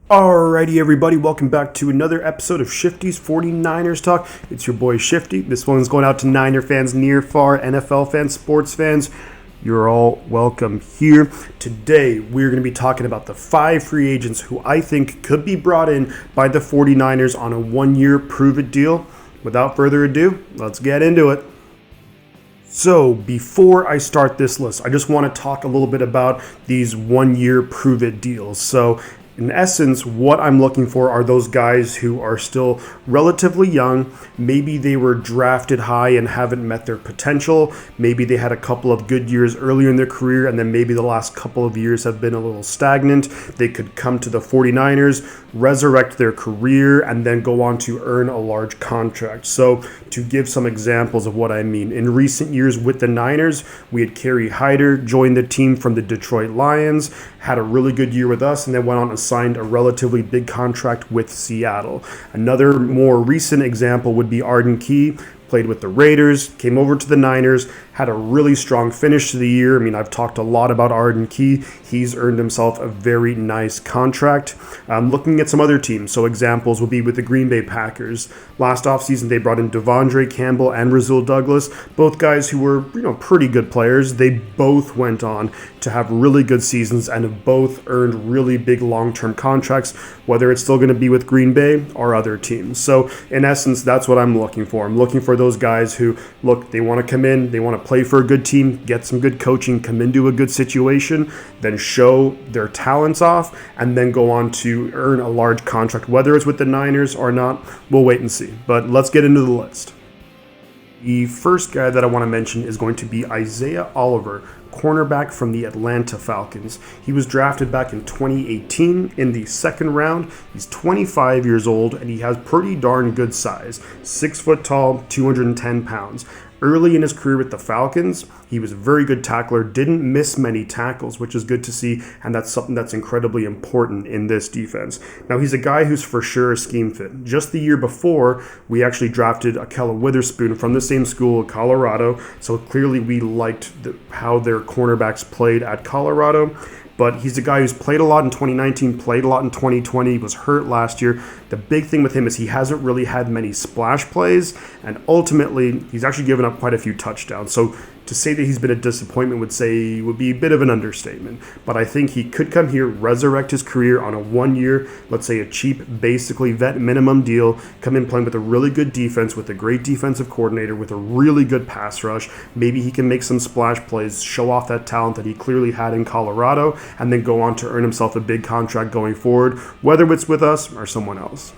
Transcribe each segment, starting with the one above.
Alrighty, everybody, welcome back to another episode of Shifty's 49ers Talk. It's your boy Shifty. This one's going out to Niner fans, near, far, NFL fans, sports fans. You're all welcome here. Today, we're going to be talking about the 5 free agents who I think could be brought in by the 49ers on a 1-year prove-it deal. Without further ado, let's get into it. So before I start this list, I just want to talk a little bit about these 1-year prove-it deals. So in essence, what I'm looking for are those guys who are still relatively young. Maybe they were drafted high and haven't met their potential. Maybe they had a couple of good years earlier in their career, and then maybe the last couple of years have been a little stagnant. They could come to the 49ers, resurrect their career, and then go on to earn a large contract. So to give some examples of what I mean, in recent years with the Niners, we had Kerry, Hyder joined the team from the Detroit Lions, had a really good year with us, and then went on and signed a relatively big contract with Seattle. Another more recent example would be Arden, played with the Raiders, came over to the Niners, had a really strong finish to the year. I mean, I've talked a lot about Arden. He's earned himself a very nice contract. Looking at some other teams, so examples would be with the Green Bay Packers. Last offseason, they brought in Devondre Campbell and Rasul Douglas, both guys who were, pretty good players. They both went on to have really good seasons and have both earned really big long-term contracts, whether it's still going to be with Green Bay or other teams. So in essence, that's what I'm looking for. I'm looking for those guys who, look, they want to come in, they want to play for a good team, get some good coaching, come into a good situation, then show their talents off, and then go on to earn a large contract. Whether it's with the Niners or not, we'll wait and see. But let's get into the list. The first guy that I want to mention is going to be Isaiah Oliver, cornerback from the Atlanta Falcons. He was drafted back in 2018 in the second round. He's 25 years old and he has pretty darn good size. 6 foot tall, 210 pounds. Early in his career with the Falcons, he was a very good tackler, didn't miss many tackles, which is good to see, and that's something that's incredibly important in this defense. Now, he's a guy who's for sure a scheme fit. Just the year before, we actually drafted Akella Witherspoon from the same school, Colorado, so clearly we liked how their cornerbacks played at Colorado. But he's a guy who's played a lot in 2019, played a lot in 2020, was hurt last year. The big thing with him is he hasn't really had many splash plays, and ultimately, he's actually given up quite a few touchdowns. So to say that he's been a disappointment would be a bit of an understatement. But I think he could come here, resurrect his career on a 1-year, let's say a cheap, basically vet minimum deal, come in playing with a really good defense, with a great defensive coordinator, with a really good pass rush. Maybe he can make some splash plays, show off that talent that he clearly had in Colorado, and then go on to earn himself a big contract going forward, whether it's with us or someone else.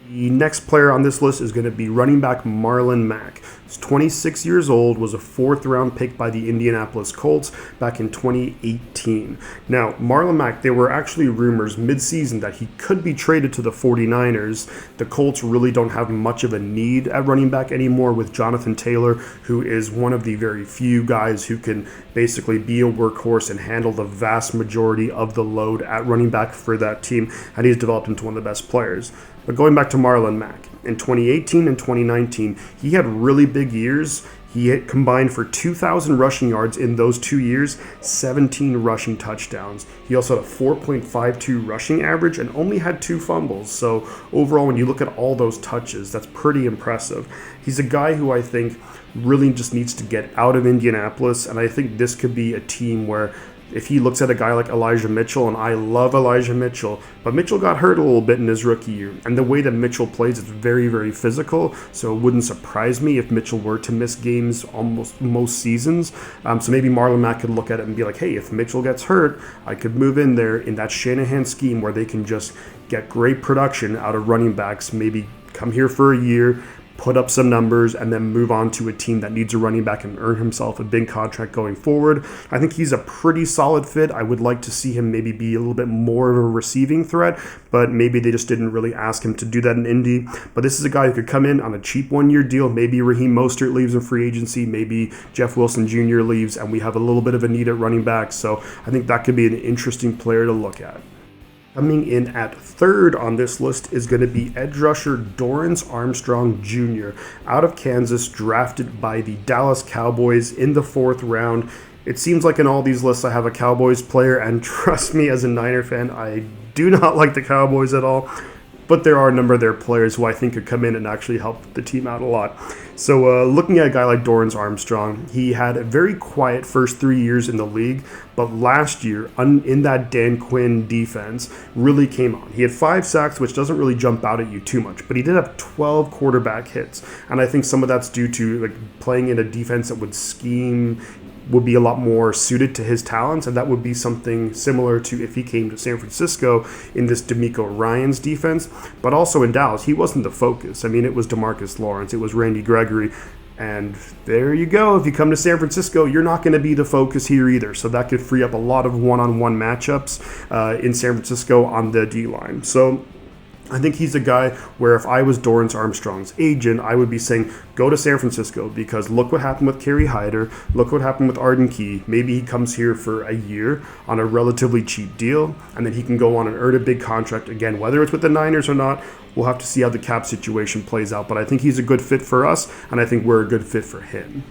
The next player on this list is going to be running back Marlon Mack. He's 26 years old, was a 4th-round pick by the Indianapolis Colts back in 2018. Now, Marlon Mack, there were actually rumors mid-season that he could be traded to the 49ers. The Colts really don't have much of a need at running back anymore with Jonathan Taylor, who is one of the very few guys who can basically be a workhorse and handle the vast majority of the load at running back for that team, and he's developed into one of the best players. But going back to Marlon Mack, in 2018 and 2019, he had really big years. He had combined for 2,000 rushing yards in those 2 years, 17 rushing touchdowns. He also had a 4.52 rushing average and only had 2 fumbles. So overall, when you look at all those touches, that's pretty impressive. He's a guy who I think really just needs to get out of Indianapolis, and I think this could be a team where if he looks at a guy like Elijah Mitchell, and I love Elijah Mitchell, but Mitchell got hurt a little bit in his rookie year, and the way that Mitchell plays, it's very, very physical, so it wouldn't surprise me if Mitchell were to miss games almost most seasons. So maybe Marlon Mack could look at it and be like, hey, if Mitchell gets hurt, I could move in there in that Shanahan scheme where they can just get great production out of running backs, maybe come here for a year, put up some numbers, and then move on to a team that needs a running back and earn himself a big contract going forward. I think he's a pretty solid fit. I would like to see him maybe be a little bit more of a receiving threat, but maybe they just didn't really ask him to do that in Indy. But this is a guy who could come in on a cheap 1-year deal. Maybe Raheem Mostert leaves in free agency. Maybe Jeff Wilson Jr. leaves, and we have a little bit of a need at running back. So I think that could be an interesting player to look at. Coming in at 3rd on this list is going to be edge rusher Dorrance Armstrong Jr. out of Kansas, drafted by the Dallas Cowboys in the 4th round. It seems like in all these lists I have a Cowboys player, and trust me, as a Niner fan, I do not like the Cowboys at all. But there are a number of their players who I think could come in and actually help the team out a lot. So looking at a guy like Dorrance Armstrong, he had a very quiet first 3 years in the league, but last year, in that Dan Quinn defense, really came on. He had 5 sacks, which doesn't really jump out at you too much, but he did have 12 quarterback hits, and I think some of that's due to playing in a defense that would be a lot more suited to his talents, and that would be something similar to if he came to San Francisco in this DeMeco Ryans defense. But also in Dallas, he wasn't the focus. I mean, it was DeMarcus Lawrence, it was Randy Gregory, and there you go. If you come to San Francisco, you're not going to be the focus here either, so that could free up a lot of one-on-one matchups in San Francisco on the D-line. So I think he's a guy where if I was Dorrance Armstrong's agent, I would be saying, go to San Francisco, because look what happened with Kerry Hyder, look what happened with Arden. Maybe he comes here for a year on a relatively cheap deal, and then he can go on and earn a big contract again, whether it's with the Niners or not. We'll have to see how the cap situation plays out, but I think he's a good fit for us, and I think we're a good fit for him.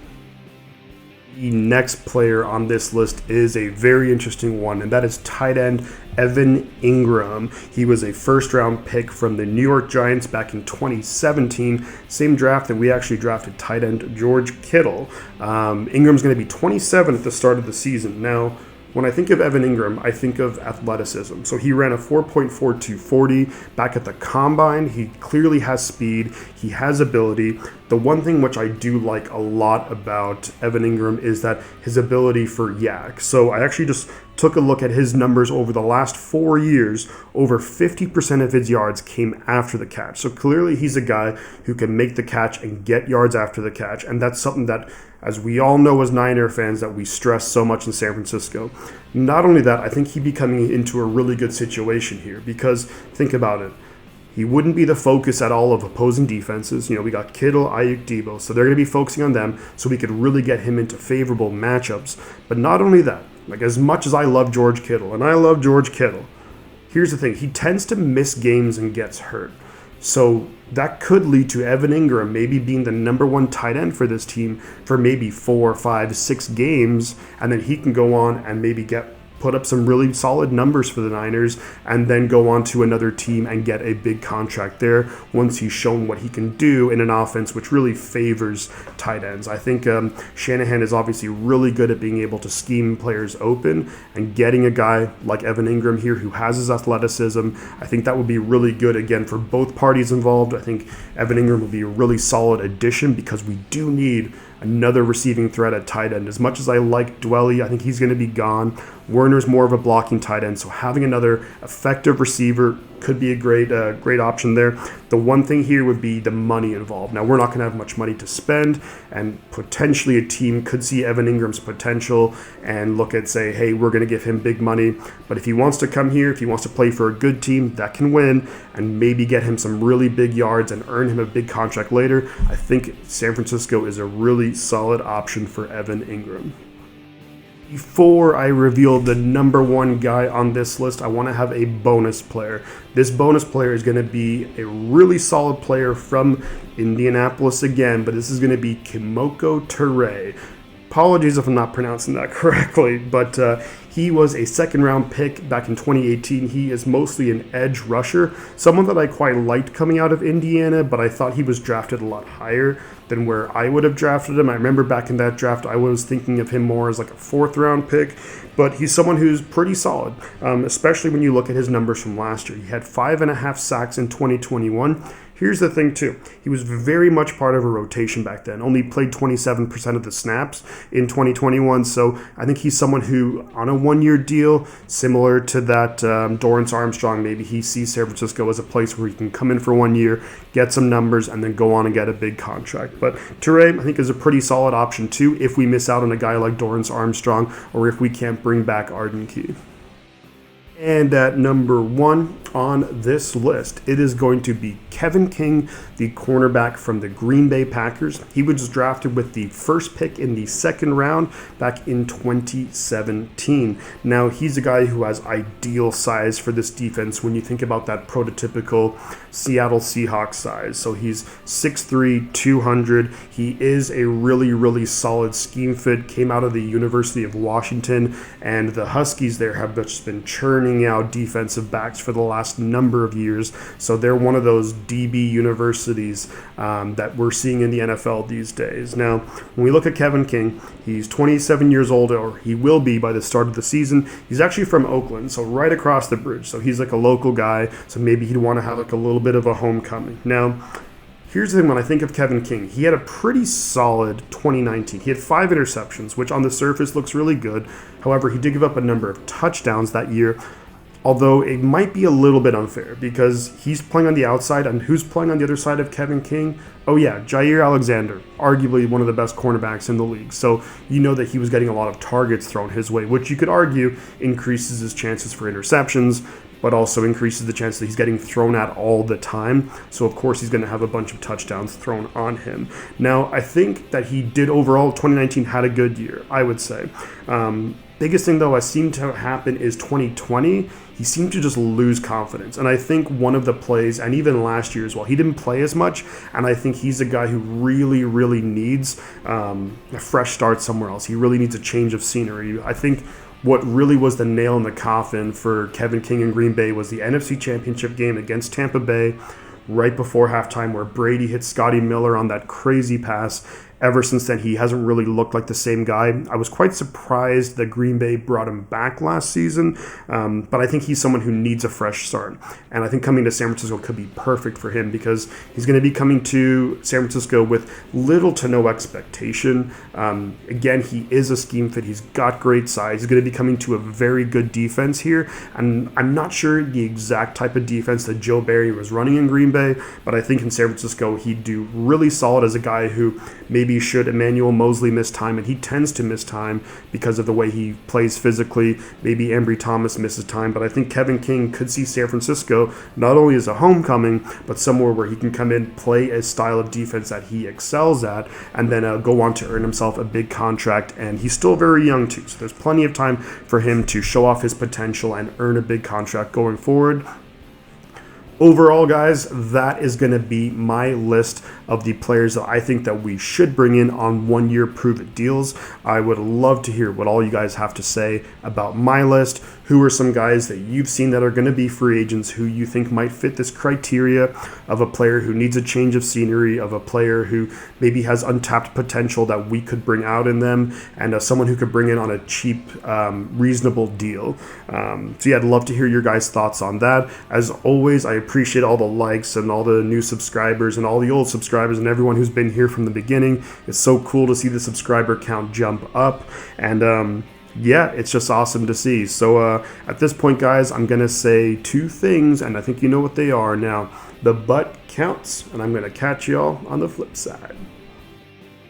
The next player on this list is a very interesting one, and that is tight end Evan Engram. He was a first-round pick from the New York Giants back in 2017, same draft that we actually drafted tight end George Kittle. Ingram's going to be 27 at the start of the season. Now, when I think of Evan Engram, I think of athleticism. So he ran a 4.4240 back at the combine. He clearly has speed. He has ability. The one thing which I do like a lot about Evan Engram is that his ability for yak. So I actually just took a look at his numbers over the last 4 years. Over 50% of his yards came after the catch. So clearly he's a guy who can make the catch and get yards after the catch. And that's something that, as we all know as Niner fans, that we stress so much in San Francisco. Not only that, I think he'd be coming into a really good situation here, because think about it. He wouldn't be the focus at all of opposing defenses. We got Kittle, Ayuk, Debo, so they're going to be focusing on them, so we could really get him into favorable matchups. But not only that, as much as I love George Kittle, and I love George Kittle, here's the thing. He tends to miss games and gets hurt. So that could lead to Evan Engram maybe being the number one tight end for this team for maybe 4, 5, 6 games, and then he can go on and maybe put up some really solid numbers for the Niners, and then go on to another team and get a big contract there once he's shown what he can do in an offense which really favors tight ends. I think Shanahan is obviously really good at being able to scheme players open, and getting a guy like Evan Engram here who has his athleticism, I think that would be really good again for both parties involved. I think Evan Engram will be a really solid addition, because we do need another receiving threat at tight end. As much as I like Dwelly, I think he's going to be gone. Werner's more of a blocking tight end, so having another effective receiver could be a great option there. The one thing here would be the money involved. Now, we're not going to have much money to spend, and potentially a team could see Evan Ingram's potential and look at, say, hey, we're going to give him big money. But if he wants to come here, if he wants to play for a good team that can win, and maybe get him some really big yards and earn him a big contract later, I think San Francisco is a really solid option for Evan Engram. Before I reveal the number one guy on this list, I want to have a bonus player. This bonus player is going to be a really solid player from Indianapolis again, but this is going to be Kemoko Turay. Apologies if I'm not pronouncing that correctly, but he was a second-round pick back in 2018. He is mostly an edge rusher, someone that I quite liked coming out of Indiana, but I thought he was drafted a lot higher than where I would have drafted him. I remember back in that draft, I was thinking of him more as like a fourth-round pick, but he's someone who's pretty solid, especially when you look at his numbers from last year. He had 5.5 sacks in 2021. Here's the thing, too. He was very much part of a rotation back then. Only played 27% of the snaps in 2021. So I think he's someone who, on a one-year deal, similar to that Dorrance Armstrong, maybe he sees San Francisco as a place where he can come in for 1 year, get some numbers, and then go on and get a big contract. But Turay, I think, is a pretty solid option, too, if we miss out on a guy like Dorrance Armstrong, or if we can't bring back Arden. And at number 1 on this list, it is going to be Kevin King, the cornerback from the Green Bay Packers. He was drafted with the first pick in the second round back in 2017. Now, he's a guy who has ideal size for this defense when you think about that prototypical Seattle Seahawks size. So he's 6'3", 200. He is a really, really solid scheme fit. Came out of the University of Washington, and the Huskies there have just been churning out defensive backs for the last number of years. So they're one of those DB universities that we're seeing in the NFL these days. Now, when we look at Kevin King, he's 27 years old, or he will be by the start of the season. He's actually from Oakland, so right across the bridge. So he's like a local guy, so maybe he'd want to have like a little bit of a homecoming. Now, here's the thing, when I think of Kevin King, he had a pretty solid 2019. He had 5 interceptions, which on the surface looks really good. However, he did give up a number of touchdowns that year, although it might be a little bit unfair because he's playing on the outside, and who's playing on the other side of Kevin King? Oh yeah, Jair Alexander, arguably one of the best cornerbacks in the league. So you know that he was getting a lot of targets thrown his way, which you could argue increases his chances for interceptions, but also increases the chance that he's getting thrown at all the time. So of course he's going to have a bunch of touchdowns thrown on him. Now, I think that he did overall, 2019 had a good year, I would say. Biggest thing though that seemed to happen is 2020, he seemed to just lose confidence. And I think one of the plays, and even last year as well, he didn't play as much, and I think he's a guy who really, really needs a fresh start somewhere else. He really needs a change of scenery. I think what really was the nail in the coffin for Kevin King in Green Bay was the NFC Championship game against Tampa Bay right before halftime, where Brady hit Scotty Miller on that crazy pass. Ever since then, he hasn't really looked like the same guy. I was quite surprised that Green Bay brought him back last season, but I think he's someone who needs a fresh start. And I think coming to San Francisco could be perfect for him because he's going to be coming to San Francisco with little to no expectation. Again, he is a scheme fit. He's got great size. He's going to be coming to a very good defense here. And I'm not sure the exact type of defense that Joe Barry was running in Green Bay, but I think in San Francisco, he'd do really solid as a guy who maybe should Emmanuel Mosley miss time, and he tends to miss time because of the way he plays physically. Maybe Ambry Thomas misses time, but I think Kevin King could see San Francisco not only as a homecoming, but somewhere where he can come in, play a style of defense that he excels at, and then go on to earn himself a big contract. And he's still very young too, so there's plenty of time for him to show off his potential and earn a big contract going forward. Overall, guys, that is going to be my list of the players that I think that we should bring in on one-year prove-it deals. I would love to hear what all you guys have to say about my list. Who are some guys that you've seen that are going to be free agents who you think might fit this criteria of a player who needs a change of scenery, of a player who maybe has untapped potential that we could bring out in them, and someone who could bring in on a cheap, reasonable deal. So yeah, I'd love to hear your guys' thoughts on that. As always, I appreciate all the likes and all the new subscribers and all the old subscribers and everyone who's been here from the beginning. It's so cool to see the subscriber count jump up, and yeah, it's just awesome to see. So at this point, guys, I'm going to say 2 things, and I think you know what they are now. The butt counts, and I'm going to catch y'all on the flip side.